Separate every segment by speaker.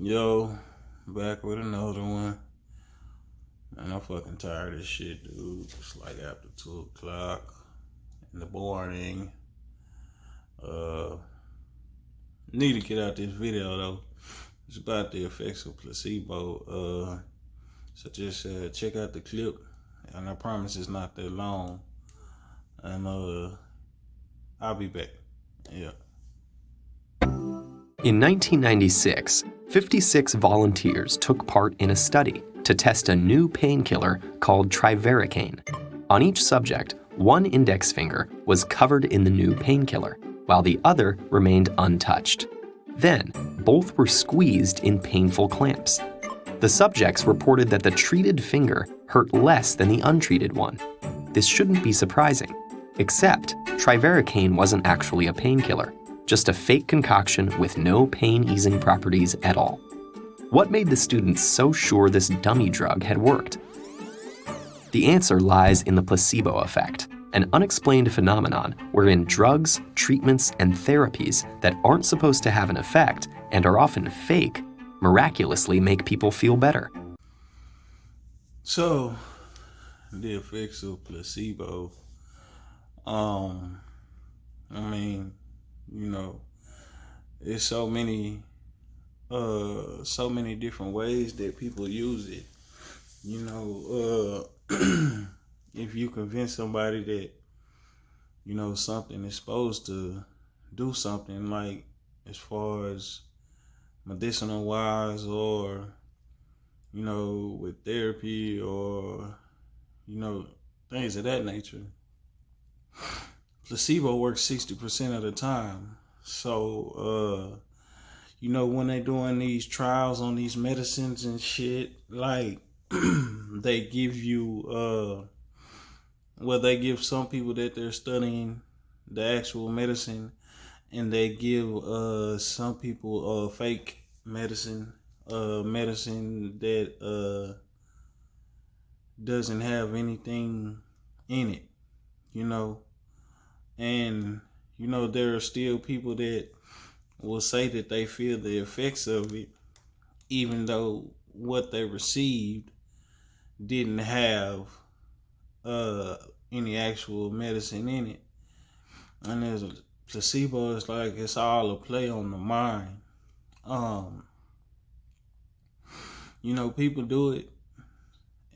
Speaker 1: Yo, back with another one. Man, I'm fucking tired of this shit, dude. It's like after 2 o'clock in the morning. Uh, Need to get out this video though. It's about the effects of placebo. So just check out the clip, and I promise it's not that long. And I'll be back. Yeah.
Speaker 2: In 1996, 56 volunteers took part in a study to test a new painkiller called trivaricane. On each subject, one index finger was covered in the new painkiller, while the other remained untouched. Then, both were squeezed in painful clamps. The subjects reported that the treated finger hurt less than the untreated one. This shouldn't be surprising, except trivaricane wasn't actually a painkiller, just a fake concoction with no pain-easing properties at all. What made the students so sure this dummy drug had worked? The answer lies in the placebo effect, an unexplained phenomenon wherein drugs, treatments, and therapies that aren't supposed to have an effect and are often fake miraculously make people feel better.
Speaker 1: So, the effects of placebo. I mean, you know, it's so many different ways that people use it. If you convince somebody that something is supposed to do something, like as far as medicinal wise, or with therapy, or things of that nature, placebo works 60% of the time. So when they doing these trials on these medicines and shit, like they give you they give some people that they're studying the actual medicine, and they give some people fake medicine, medicine that doesn't have anything in it, you know. And there are still people that will say that they feel the effects of it, even though what they received didn't have any actual medicine in it. And there's a placebo. It's like it's all a play on the mind. People do it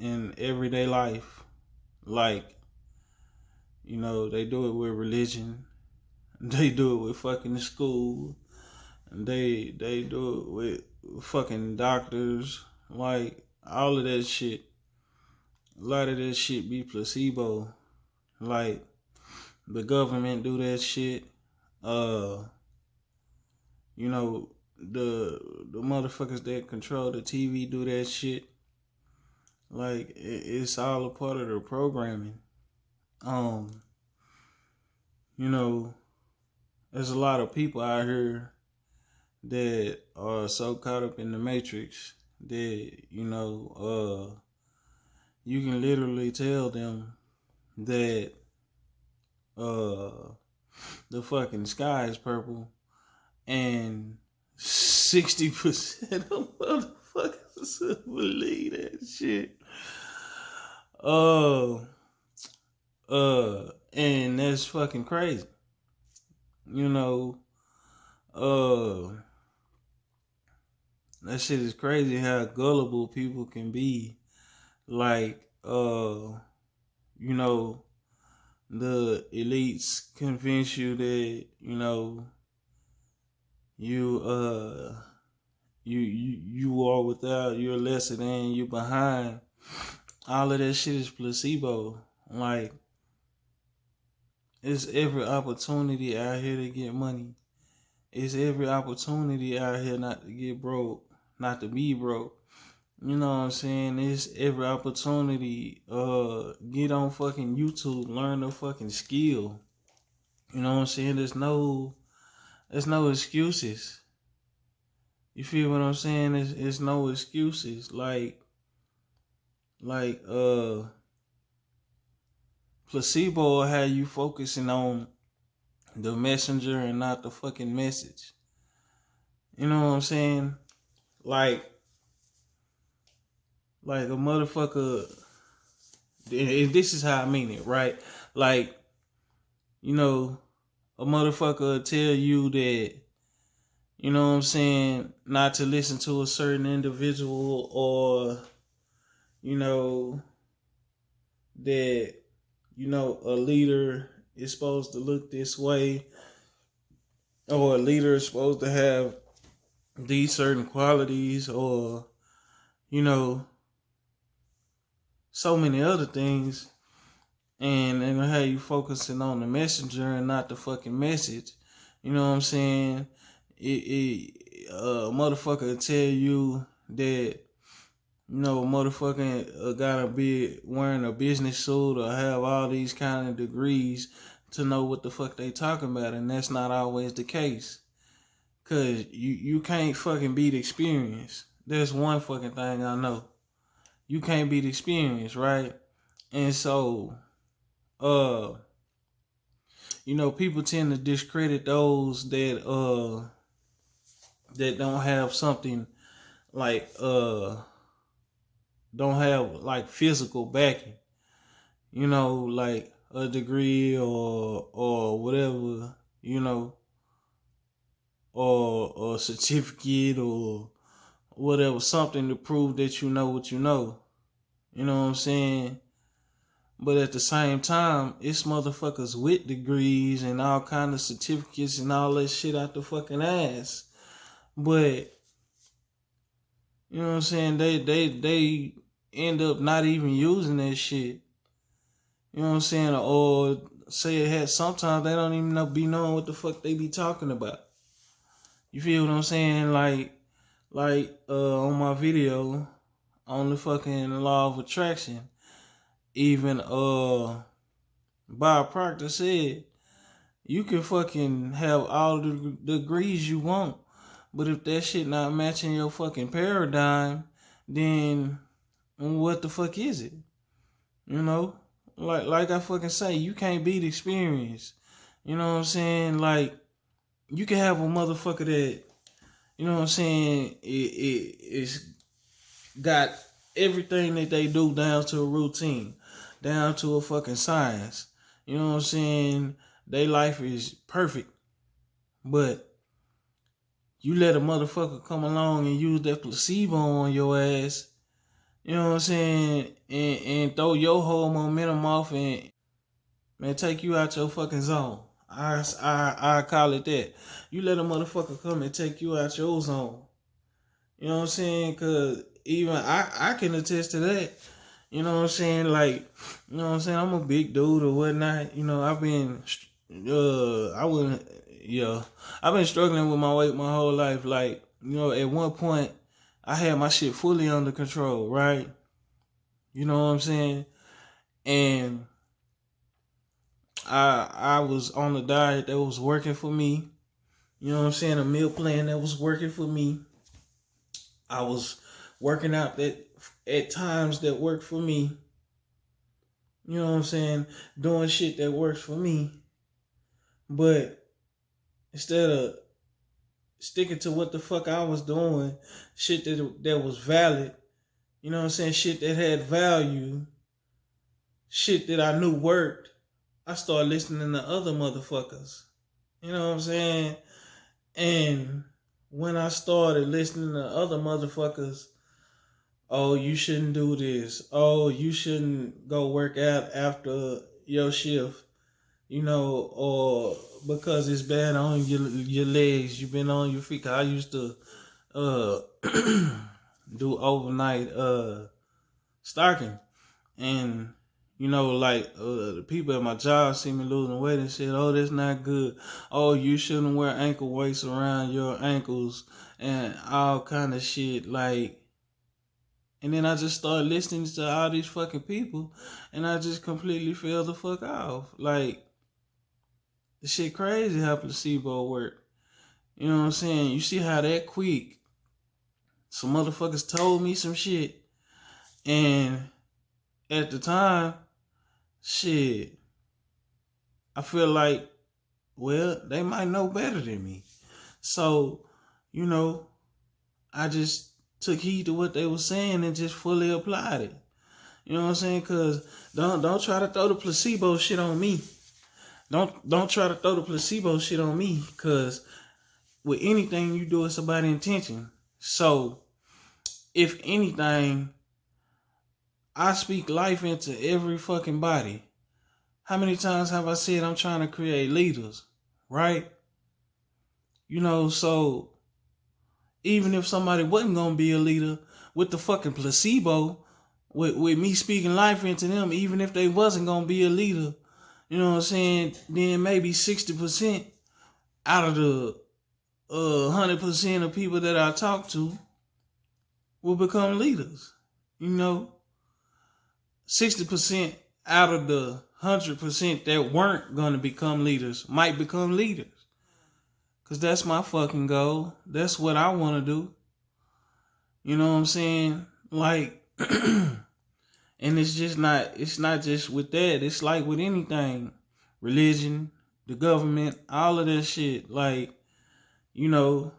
Speaker 1: in everyday life, like they do it with religion, they do it with fucking school, they do it with fucking doctors, like all of that shit. A lot of that shit be placebo. Like the government do that shit. The motherfuckers that control the TV do that shit. Like it's all a part of the programming. Um, you know, there's a lot of people out here that are so caught up in the matrix that you can literally tell them that the fucking sky is purple, and 60% of motherfuckers believe that shit. And that's fucking crazy. You know, that shit is crazy how gullible people can be. Like, the elites convince you that, you you are without, you're lesser than, you're behind. All of that shit is placebo. Like, it's every opportunity out here to get money. It's every opportunity out here not to get broke, not to be broke. You know what I'm saying? It's every opportunity. Get on fucking YouTube, learn the fucking skill. You know what I'm saying? There's no excuses. You feel what I'm saying? There's no excuses. Like placebo will have you focusing on the messenger and not the fucking message. You know what I'm saying? like a motherfucker, and this is how I mean it, right? Like, you know, a motherfucker will tell you that, you know what I'm saying, not to listen to a certain individual, or, you know, that, you know, a leader is supposed to look this way, or a leader is supposed to have these certain qualities, or, you know, so many other things, and they're gonna have you focusing on the messenger and not the fucking message. You know what I'm saying? A motherfucker will tell you that, you know, a motherfucker gotta be wearing a business suit or have all these kind of degrees to know what the fuck they talking about, and that's not always the case. Cause you can't fucking beat experience. There's one fucking thing I know. You can't beat experience, right? And so, uh, you know, people tend to discredit those that don't have something like don't have like physical backing. You know, like a degree or whatever, you know, or a certificate or whatever, something to prove that you know what you know. You know what I'm saying? But at the same time, it's motherfuckers with degrees and all kind of certificates and all that shit out the fucking ass. But you know what I'm saying? They end up not even using that shit. You know what I'm saying? Or say it had, sometimes they don't even be knowing what the fuck they be talking about. You feel what I'm saying? Like on my video on the fucking law of attraction, even Bob Proctor said you can fucking have all the degrees you want, but if that shit not matching your fucking paradigm, then what the fuck is it? You know? Like I fucking say, you can't beat experience. You know what I'm saying? Like, you can have a motherfucker that, you know what I'm saying, it's got everything that they do down to a routine, down to a fucking science. You know what I'm saying? Their life is perfect. But you let a motherfucker come along and use that placebo on your ass, you know what I'm saying, and throw your whole momentum off and, man, take you out your fucking zone. I call it that. You let a motherfucker come and take you out your zone. You know what I'm saying? Cause even I can attest to that. You know what I'm saying? Like, you know what I'm saying? I'm a big dude or whatnot. You know, I've been, I wouldn't, yeah, I've been struggling with my weight my whole life. Like, you know, at one point, I had my shit fully under control, right? You know what I'm saying? And I was on a diet that was working for me. You know what I'm saying? A meal plan that was working for me. I was working out that at times that worked for me. You know what I'm saying? Doing shit that works for me. But instead of sticking to what the fuck I was doing, shit that was valid, you know what I'm saying? Shit that had value, shit that I knew worked, I started listening to other motherfuckers. You know what I'm saying? And when I started listening to other motherfuckers, oh, you shouldn't do this. Oh, you shouldn't go work out after your shift, you know, or because it's bad on your legs. You've been on your feet. 'Cause I used to uh do overnight stocking, and you know, like the people at my job see me losing weight and said, "Oh, that's not good. Oh, you shouldn't wear ankle weights around your ankles and all kind of shit." Like, and then I just started listening to all these fucking people, and I just completely fell the fuck off. Like, the shit crazy how placebo work. You know what I'm saying? You see how that quick some motherfuckers told me some shit, and at the time, shit, I feel like, well, they might know better than me. So, you know, I just took heed to what they were saying and just fully applied it. You know what I'm saying? Cause don't try to throw the placebo shit on me. Don't try to throw the placebo shit on me. Cause with anything you do, it's about intention. So if anything, I speak life into every fucking body. How many times have I said I'm trying to create leaders, right? You know, so even if somebody wasn't gonna be a leader, with the fucking placebo, with me speaking life into them, even if they wasn't gonna be a leader, you know what I'm saying, then maybe 60% out of the 100% of people that I talk to will become leaders. You know, 60% out of the 100% that weren't gonna become leaders might become leaders. Cause that's my fucking goal. That's what I wanna do. You know what I'm saying? Like, and it's not just with that. It's like with anything. Religion, the government, all of that shit. Like, you know,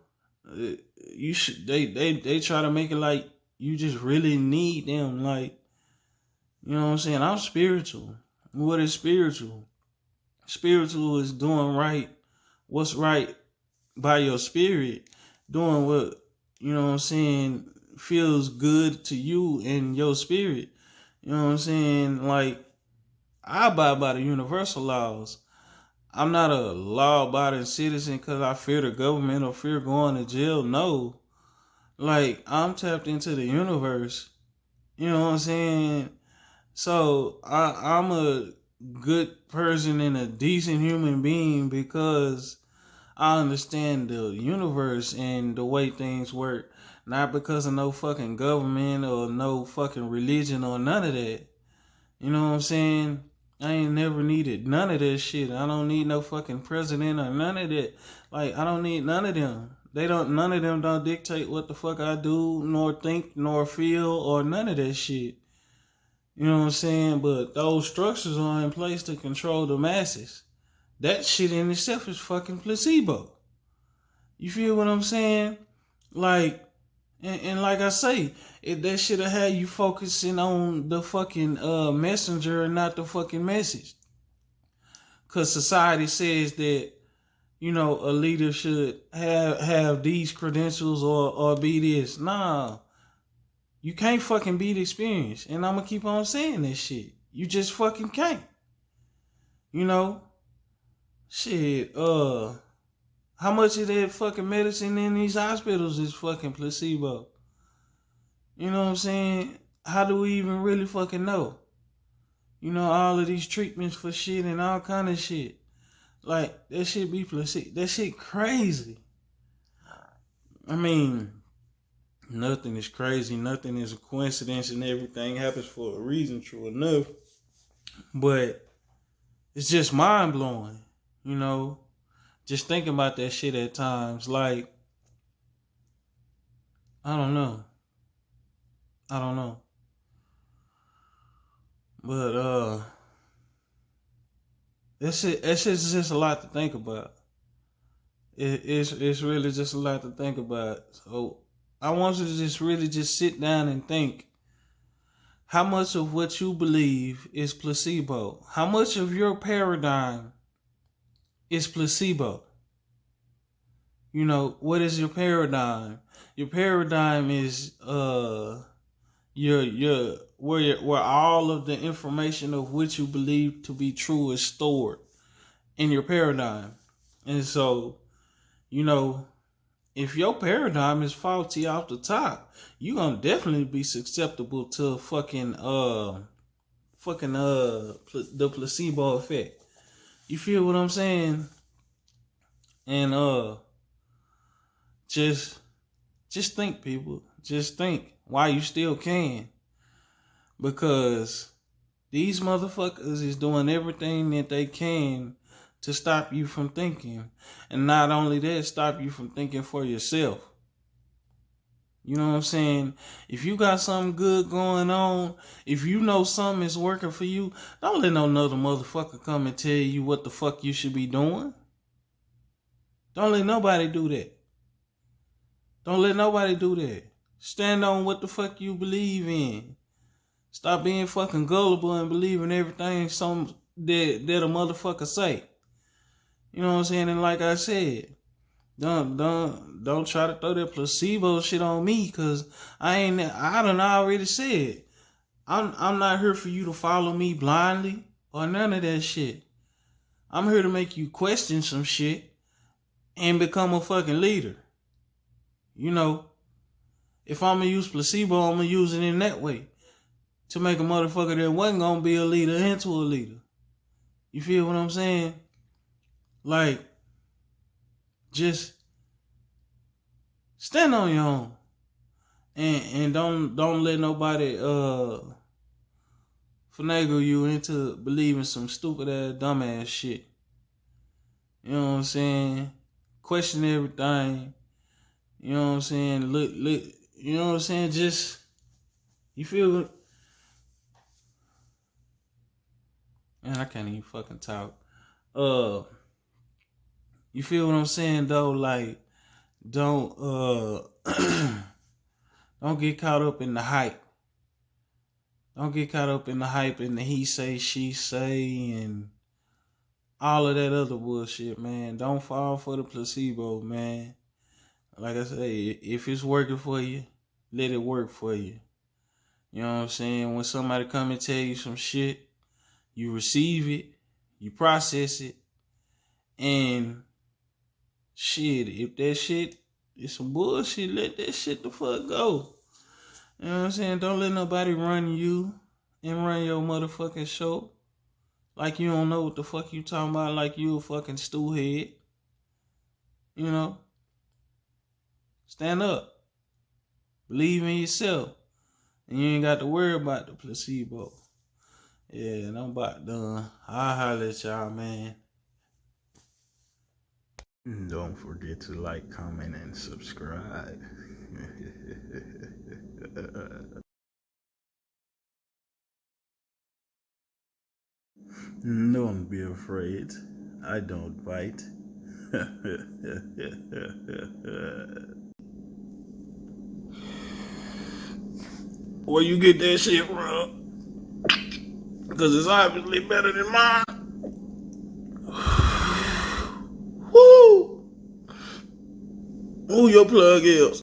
Speaker 1: you should they try to make it like you just really need them. Like, you know what I'm saying? I'm spiritual. What is spiritual? Spiritual is doing right, what's right by your spirit, doing what, you know what I'm saying, feels good to you and your spirit. You know what I'm saying? Like, I abide by the universal laws. I'm not a law-abiding citizen because I fear the government or fear going to jail. No. Like, I'm tapped into the universe. You know what I'm saying? So, I'm a good person and a decent human being because I understand the universe and the way things work. Not because of no fucking government or no fucking religion or none of that. You know what I'm saying? I ain't never needed none of that shit. I don't need no fucking president or none of that. Like, I don't need none of them. None of them don't dictate what the fuck I do, nor think, nor feel, or none of that shit. You know what I'm saying? But those structures are in place to control the masses. That shit in itself is fucking placebo. You feel what I'm saying? Like, and like I say, that should have had you focusing on the fucking messenger and not the fucking message. Cause society says that, you know, a leader should have these credentials or be this. Nah. You can't fucking be the experience. And I'm gonna keep on saying this shit. You just fucking can't. You know? Shit, how much of that fucking medicine in these hospitals is fucking placebo? You know what I'm saying? How do we even really fucking know? You know, all of these treatments for shit and all kind of shit. Like, that shit be placebo. That shit crazy. I mean, nothing is crazy. Nothing is a coincidence and everything happens for a reason, true enough. But it's just mind blowing, you know? Just thinking about that shit at times. Like, I don't know. But that shit's just a lot to think about. It's really just a lot to think about. So I want you to just really just sit down and think. How much of what you believe is placebo? How much of your paradigm is placebo? You know, what is your paradigm? Your paradigm is your where all of the information of which you believe to be true is stored in your paradigm. And so, you know, if your paradigm is faulty off the top, you're gonna definitely be susceptible to the placebo effect. You feel what I'm saying? And just think, people. Just think while you still can. Because these motherfuckers is doing everything that they can to stop you from thinking. And not only that, stop you from thinking for yourself. You know what I'm saying? If you got something good going on, if you know something is working for you, don't let no other motherfucker come and tell you what the fuck you should be doing. Don't let nobody do that. Don't let nobody do that. Stand on what the fuck you believe in. Stop being fucking gullible and believing everything that a motherfucker say. You know what I'm saying? And like I said, don't try to throw that placebo shit on me, cause I done already said. I'm not here for you to follow me blindly or none of that shit. I'm here to make you question some shit and become a fucking leader. You know, if I'm gonna use placebo, I'm gonna use it in that way to make a motherfucker that wasn't gonna be a leader into a leader. You feel what I'm saying? Like, just stand on your own, and don't let nobody finagle you into believing some stupid ass dumbass shit. You know what I'm saying? Question everything. You know what I'm saying? Look. You know what I'm saying? Just, you feel? Man, I can't even fucking talk. You feel what I'm saying though? Like, don't don't get caught up in the hype. Don't get caught up in the hype and the he say, she say, and all of that other bullshit, man. Don't fall for the placebo, man. Like I say, if it's working for you, let it work for you. You know what I'm saying? When somebody come and tell you some shit, you receive it, you process it, and shit, if that shit is some bullshit, let that shit the fuck go. You know what I'm saying? Don't let nobody run you and run your motherfucking show like you don't know what the fuck you talking about, like you a fucking stewhead. You know? Stand up. Believe in yourself. And you ain't got to worry about the placebo. Yeah, and I'm about done. I'll holler at y'all, man. Don't forget to like, comment, and subscribe. Don't be afraid. I don't bite. Where you get that shit from? Because it's obviously better than mine. Woo! Who your plug is?